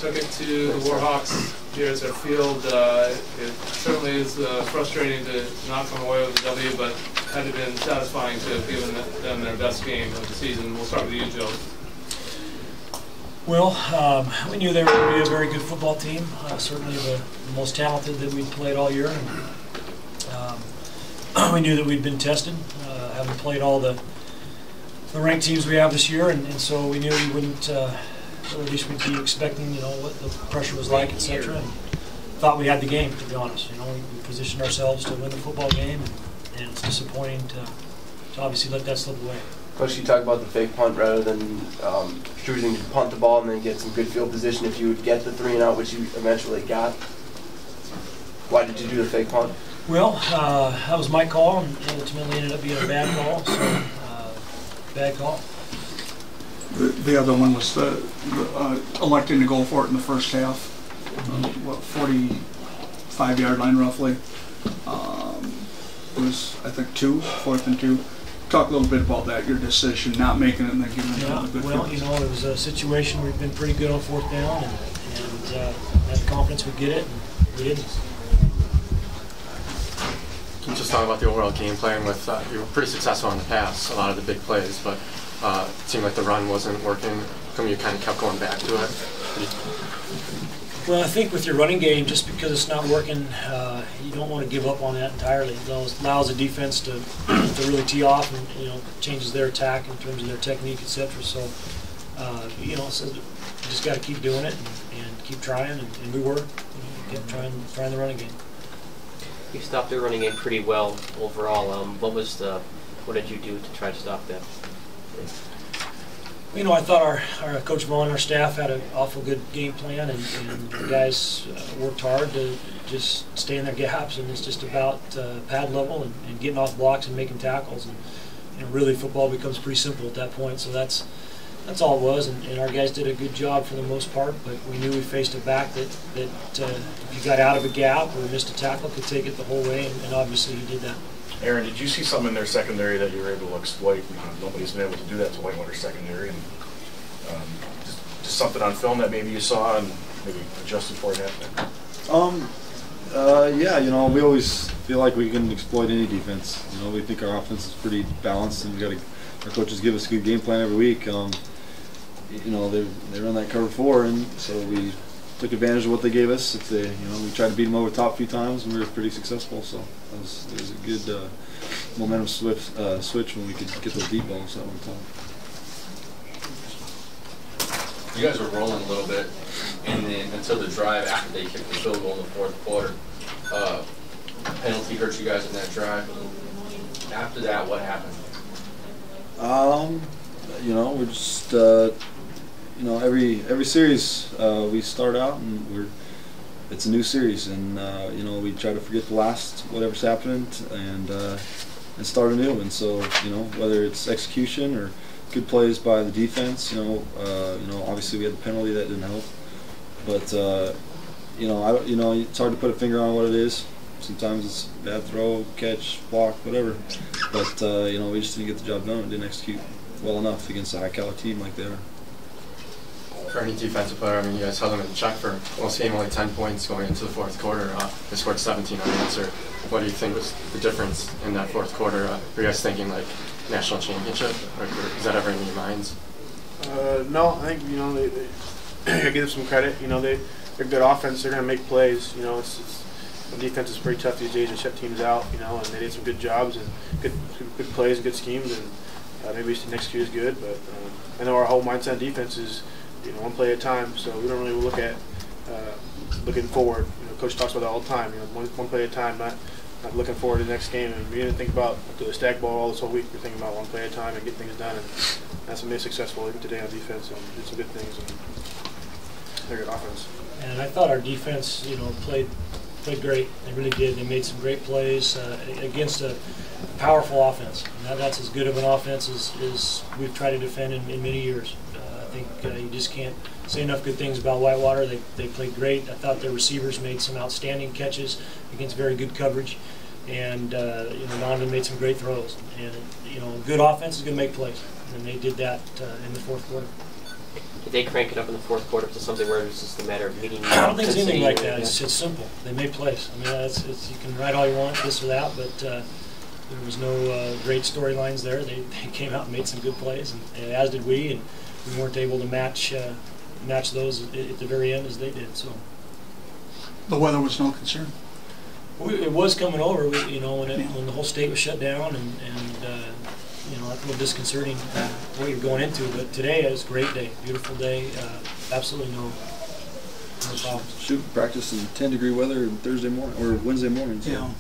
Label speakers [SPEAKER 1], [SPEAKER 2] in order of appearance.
[SPEAKER 1] took it to the Warhawks here at their field. It certainly is frustrating to not come away with a W, but had it been satisfying to have given them their best game of the season. We'll start with you, Joe.
[SPEAKER 2] Well, we knew they were going to be a very good football team, certainly the most talented that we'd played all year. And, we knew that we'd been tested, having played all the ranked teams we have this year, and so we knew we wouldn't, or at least we'd be expecting, what the pressure was like, etc. And thought we had the game, to be honest. We positioned ourselves to win the football game, and it's disappointing to obviously let that slip away.
[SPEAKER 3] Coach, you talk about the fake punt rather than choosing to punt the ball and then get some good field position if you would get the 3 and out, which you eventually got. Why did you do the fake punt?
[SPEAKER 2] Well, that was my call, and ultimately ended up being a bad call. So, bad call.
[SPEAKER 4] The other one was electing to go for it in the first half. 45-yard line roughly. It was, I think, 4th and 2. Talk a little bit about that, your decision, not making it and then giving it a good
[SPEAKER 2] well,
[SPEAKER 4] field.
[SPEAKER 2] it was a situation where we've been pretty good on 4th down, and had confidence we'd get it, and we didn't.
[SPEAKER 5] Can you just talk about the overall game plan? With you were pretty successful in the pass, a lot of the big plays, but it seemed like the run wasn't working. How come you kind of kept going back to it?
[SPEAKER 2] Well, I think with your running game, just because it's not working, you don't want to give up on that entirely. It allows the defense to really tee off, and changes their attack in terms of their technique, etc. So, so you just got to keep doing it and keep trying, and we were. Kept trying the running game.
[SPEAKER 6] You stopped the running game pretty well overall. What did you do to try to stop that?
[SPEAKER 2] I thought our Coach Vaughn, our staff, had an awful good game plan, and the guys worked hard to just stay in their gaps, and it's just about pad level and getting off blocks and making tackles, and really football becomes pretty simple at that point. So that's all it was, and our guys did a good job for the most part, but we knew we faced a back that if you got out of a gap or missed a tackle, could take it the whole way, and obviously he did that.
[SPEAKER 7] Aaron, did you see something in their secondary that you were able to exploit? Nobody's been able to do that to Whitewater secondary, and just something on film that maybe you saw and maybe adjusted for it happening.
[SPEAKER 8] Yeah, we always feel like we can exploit any defense. We think our offense is pretty balanced, and our coaches give us a good game plan every week. They run that cover 4, and so we took advantage of what they gave us. We tried to beat them over the top a few times, and we were pretty successful. So it was a good momentum switch when we could get those deep balls at one time.
[SPEAKER 9] You guys were rolling a little bit, and then until the drive after they kicked the field goal in the 4th quarter, penalty hurt you guys in that drive. After that, what happened?
[SPEAKER 8] We're just every series we start out and it's a new series, and we try to forget the last whatever's happened and start anew. And so whether it's execution or good plays by the defense, obviously we had the penalty that didn't help, but it's hard to put a finger on what it is. Sometimes it's bad throw, catch, block, whatever. But we just didn't get the job done and didn't execute well enough against a high-caliber team like they are.
[SPEAKER 5] For any defensive player, you guys held them in check for most game, only 10 points going into the 4th quarter. They scored 17 unanswered. What do you think was the difference in that 4th quarter? Were you guys thinking like national championship, or is that ever in your minds?
[SPEAKER 10] No, I think they give them some credit. They're good offense. They're going to make plays. The defense is pretty tough these days to shut teams out. And they did some good jobs and good plays and good schemes, and maybe we just didn't execute as good. But I know our whole mindset on defense is one play at a time. So we don't really look at looking forward. Coach talks about that all the time. One play at a time, not looking forward to the next game. And we didn't think about the stack ball all this whole week. We're thinking about one play at a time and get things done. And that's what made us successful even today on defense. And did some good things. And they're good offense.
[SPEAKER 2] And I thought our defense, played great. They really did. They made some great plays against a powerful offense. And that's as good of an offense as we've tried to defend in many years. I think you just can't say enough good things about Whitewater. They played great. I thought their receivers made some outstanding catches against very good coverage, and Donovan made some great throws. And good offense is going to make plays, and they did that in the 4th quarter.
[SPEAKER 6] Did they crank it up in the fourth quarter to something where it was just a matter of meeting?
[SPEAKER 2] I don't think it's anything like that. It's simple. They made plays. I mean, you can write all you want, this or that, but there was no great storylines there. They came out and made some good plays, and as did we, and we weren't able to match those at the very end as they did. So
[SPEAKER 4] The weather was no concern.
[SPEAKER 2] it was coming over, when the whole state was shut down, and that's a little disconcerting what you're going into. But today it was a great day, beautiful day, absolutely no problems.
[SPEAKER 8] Shoot, practice in 10-degree weather Thursday morning or Wednesday morning. So.
[SPEAKER 4] Yeah.